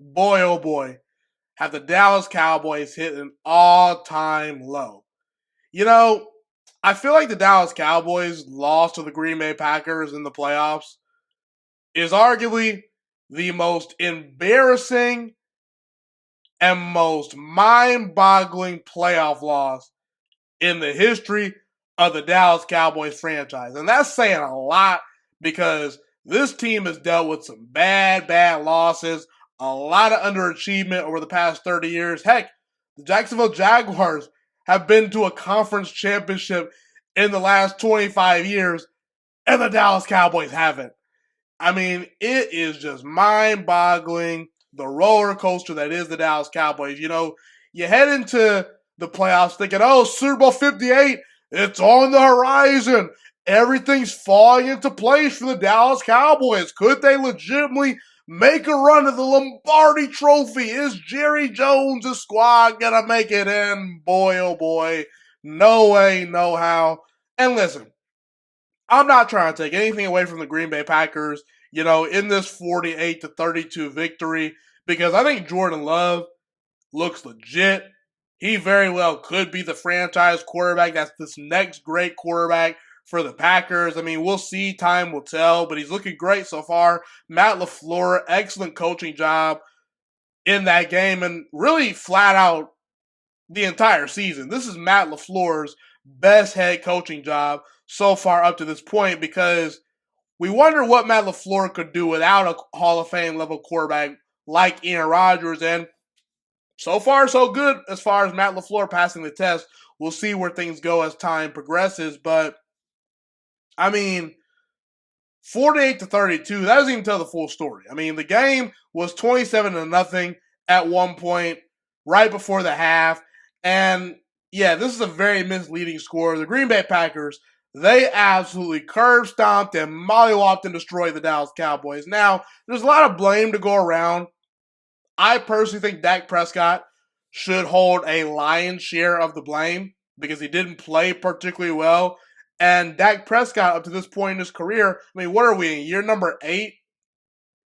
boy oh boy, have the Dallas Cowboys hit an all-time low. You know, I feel like the Dallas Cowboys loss to the Green Bay Packers in the playoffs is arguably the most embarrassing and most mind-boggling playoff loss in the history of the Dallas Cowboys franchise. And that's saying a lot because this team has dealt with some bad losses, a lot of underachievement over the past 30 years. Heck, the Jacksonville Jaguars have been to a conference championship in the last 25 years, and the Dallas Cowboys haven't. I mean, it is just mind-boggling, the roller coaster that is the Dallas Cowboys. You know, you head into the playoffs thinking, oh, Super Bowl 58, it's on the horizon. Everything's falling into place for the Dallas Cowboys. Could they legitimately make a run at the Lombardi Trophy? Is Jerry Jones' squad going to make it in? Boy, oh boy, no way, no how. And listen, I'm not trying to take anything away from the Green Bay Packers, you know, in this 48-32 victory, because I think Jordan Love looks legit. He very well could be the franchise quarterback. That's this next great quarterback for the Packers. I mean, we'll see. Time will tell, but he's looking great so far. Matt LaFleur, excellent coaching job in that game, and really flat out the entire season. This is Matt LaFleur's best head coaching job so far up to this point, because we wonder what Matt LaFleur could do without a Hall of Fame level quarterback like Aaron Rodgers, and so far so good as far as Matt LaFleur passing the test. We'll see where things go as time progresses, but I mean, 48-32, that doesn't even tell the full story. I mean, the game was 27-0 at one point right before the half, and yeah, this is a very misleading score. The Green Bay Packers, they absolutely curb stomped and mollywopped and destroyed the Dallas Cowboys. Now, there's a lot of blame to go around. I personally think Dak Prescott should hold a lion's share of the blame because he didn't play particularly well. And Dak Prescott, up to this point in his career, I mean, what are we in? Year number 8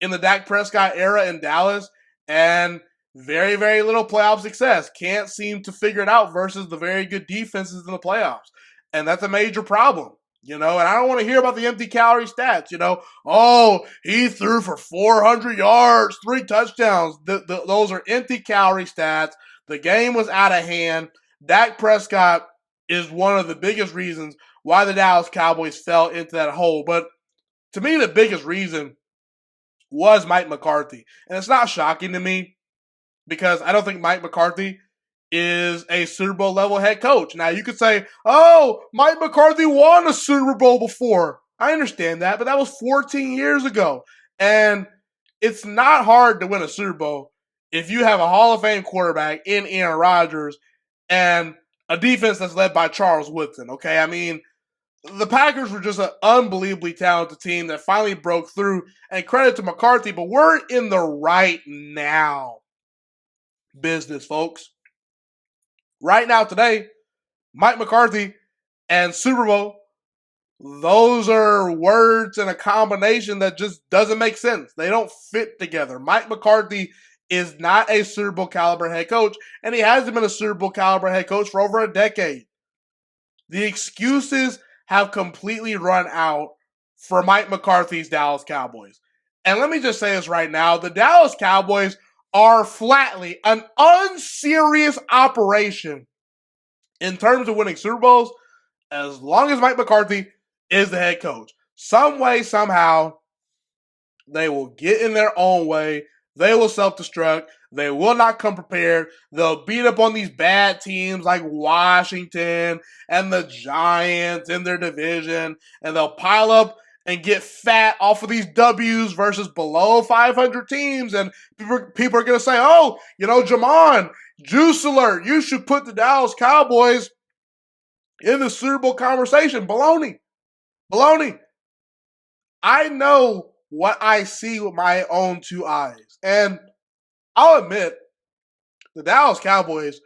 in the Dak Prescott era in Dallas, and very, very little playoff success. Can't seem to figure it out versus the very good defenses in the playoffs. And that's a major problem, you know, and I don't want to hear about the empty calorie stats, you know. Oh, he threw for 400 yards, 3 touchdowns. Those are empty calorie stats. The game was out of hand. Dak Prescott is one of the biggest reasons why the Dallas Cowboys fell into that hole. But to me, the biggest reason was Mike McCarthy. And it's not shocking to me because I don't think Mike McCarthy is a Super Bowl level head coach. Now, you could say, oh, Mike McCarthy won a Super Bowl before. I understand that, but that was 14 years ago. And it's not hard to win a Super Bowl if you have a Hall of Fame quarterback in Aaron Rodgers and a defense that's led by Charles Woodson, okay? I mean, the Packers were just an unbelievably talented team that finally broke through, and credit to McCarthy, but we're in the right now business, folks. Right now, today, Mike McCarthy and Super Bowl, those are words in a combination that just doesn't make sense. They don't fit together. Mike McCarthy is not a Super Bowl caliber head coach, and he hasn't been a Super Bowl caliber head coach for over a decade. The excuses have completely run out for Mike McCarthy's Dallas Cowboys. And let me just say this right now. The Dallas Cowboys are flatly an unserious operation in terms of winning Super Bowls as long as Mike McCarthy is the head coach. Some way, somehow, they will get in their own way. They will self-destruct. They will not come prepared. They'll beat up on these bad teams like Washington and the Giants in their division, and they'll pile up and get fat off of these W's versus below 500 teams. And people are going to say, oh, you know, Jamon, juice alert, you should put the Dallas Cowboys in the Super Bowl conversation. Baloney. I know what I see with my own 2 eyes. And I'll admit, the Dallas Cowboys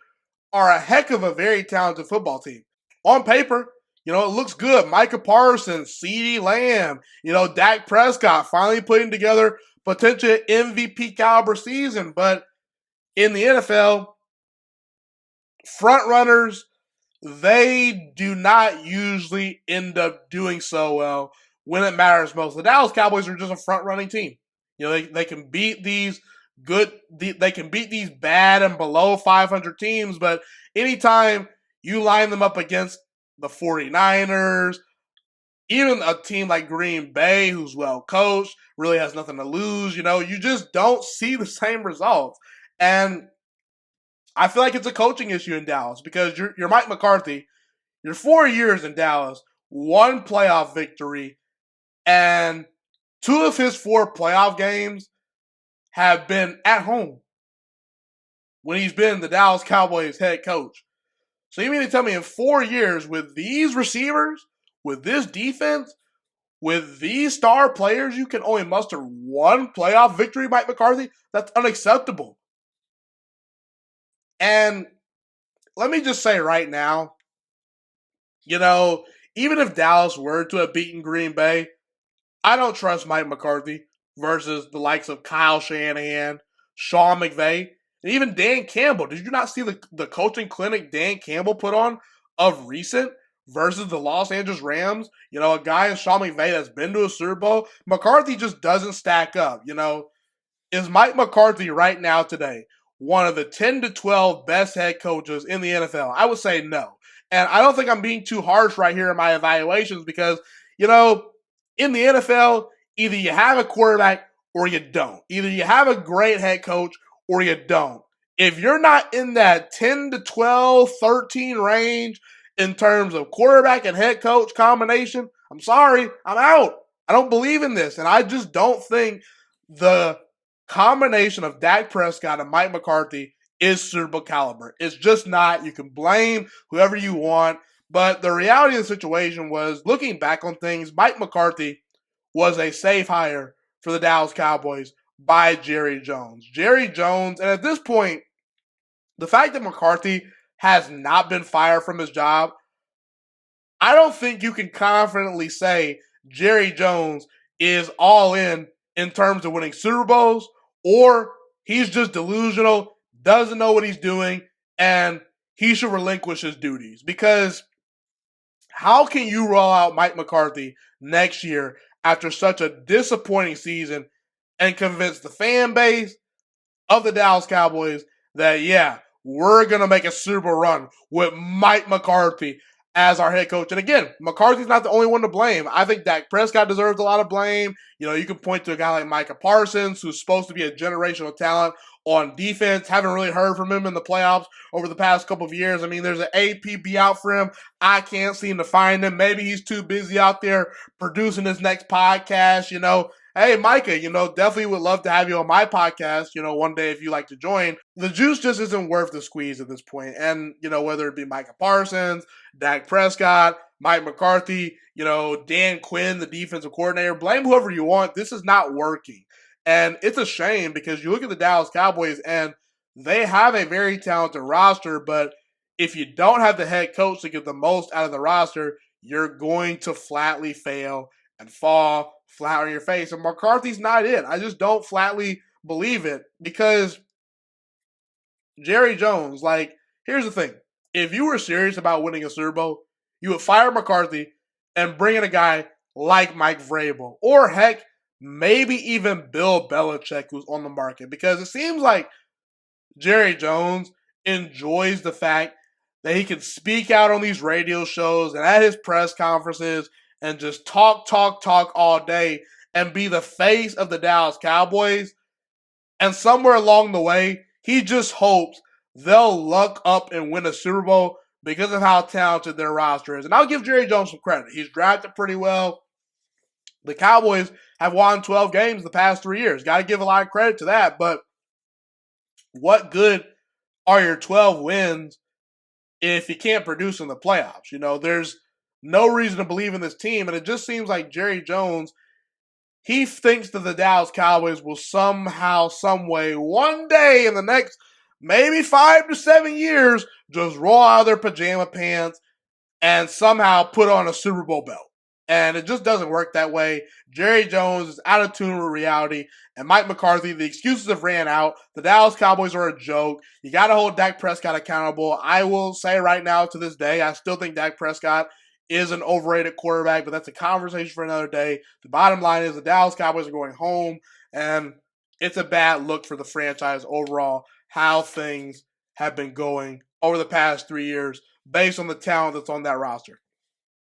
are a heck of a very talented football team. On paper, you know, it looks good. Micah Parsons, CeeDee Lamb, you know, Dak Prescott finally putting together potential MVP caliber season. But in the NFL, front runners, they do not usually end up doing so well when it matters most. The Dallas Cowboys are just a front running team. They can beat these they can beat these bad and below 500 teams, but anytime you line them up against the 49ers, even a team like Green Bay, who's well coached, really has nothing to lose, you just don't see the same results. And I feel like it's a coaching issue in Dallas because you're Mike McCarthy. You're 4 years in Dallas, one playoff victory, and 2 of his 4 playoff games have been at home when he's been the Dallas Cowboys head coach. So you mean to tell me in 4 years with these receivers, with this defense, with these star players, you can only muster one playoff victory, Mike McCarthy? That's unacceptable. And let me just say right now, even if Dallas were to have beaten Green Bay, I don't trust Mike McCarthy versus the likes of Kyle Shanahan, Sean McVay, and even Dan Campbell. Did you not see the coaching clinic Dan Campbell put on of recent versus the Los Angeles Rams? A guy in Sean McVay that's been to a Super Bowl. McCarthy just doesn't stack up. Is Mike McCarthy right now today one of the 10 to 12 best head coaches in the NFL? I would say no. And I don't think I'm being too harsh right here in my evaluations because, in the NFL, either you have a quarterback or you don't. Either you have a great head coach or you don't. If you're not in that 10 to 12, 13 range in terms of quarterback and head coach combination, I'm sorry, I'm out. I don't believe in this. And I just don't think the combination of Dak Prescott and Mike McCarthy is Super Bowl caliber. It's just not. You can blame whoever you want. But the reality of the situation was, looking back on things, Mike McCarthy was a safe hire for the Dallas Cowboys by Jerry Jones. Jerry Jones, and at this point, the fact that McCarthy has not been fired from his job, I don't think you can confidently say Jerry Jones is all in terms of winning Super Bowls, or he's just delusional, doesn't know what he's doing, and he should relinquish his duties. Because how can you roll out Mike McCarthy next year after such a disappointing season and convince the fan base of the Dallas Cowboys that, yeah, we're going to make a Super Bowl run with Mike McCarthy as our head coach? And again, McCarthy's not the only one to blame. I think Dak Prescott deserves a lot of blame. You can point to a guy like Micah Parsons, who's supposed to be a generational talent on defense. Haven't really heard from him in the playoffs over the past couple of years. I mean, there's an APB out for him. I can't seem to find him. Maybe he's too busy out there producing his next podcast. Hey, Micah, definitely would love to have you on my podcast, one day if you like to join. The juice just isn't worth the squeeze at this point. And, whether it be Micah Parsons, Dak Prescott, Mike McCarthy, Dan Quinn, the defensive coordinator, blame whoever you want. This is not working. And it's a shame because you look at the Dallas Cowboys and they have a very talented roster, but if you don't have the head coach to get the most out of the roster, you're going to flatly fail and fall flat on your face. And McCarthy's not it. I just don't flatly believe it because Jerry Jones, here's the thing. If you were serious about winning a Super Bowl, you would fire McCarthy and bring in a guy like Mike Vrabel, or heck, maybe even Bill Belichick, who's on the market, because it seems like Jerry Jones enjoys the fact that he can speak out on these radio shows and at his press conferences and just talk all day and be the face of the Dallas Cowboys. And somewhere along the way, he just hopes they'll luck up and win a Super Bowl because of how talented their roster is. And I'll give Jerry Jones some credit. He's drafted pretty well. The Cowboys have won 12 games the past 3 years. Got to give a lot of credit to that. But what good are your 12 wins if you can't produce in the playoffs? There's no reason to believe in this team. And it just seems like Jerry Jones, he thinks that the Dallas Cowboys will somehow, some way, one day in the next maybe 5 to 7 years, just roll out of their pajama pants and somehow put on a Super Bowl belt. And it just doesn't work that way. Jerry Jones is out of tune with reality, and Mike McCarthy. The excuses have ran out. The Dallas Cowboys are a joke. You got to hold Dak Prescott accountable. I will say right now to this day, I still think Dak Prescott is an overrated quarterback, but that's a conversation for another day. The bottom line is the Dallas Cowboys are going home, and it's a bad look for the franchise overall, how things have been going over the past 3 years based on the talent that's on that roster.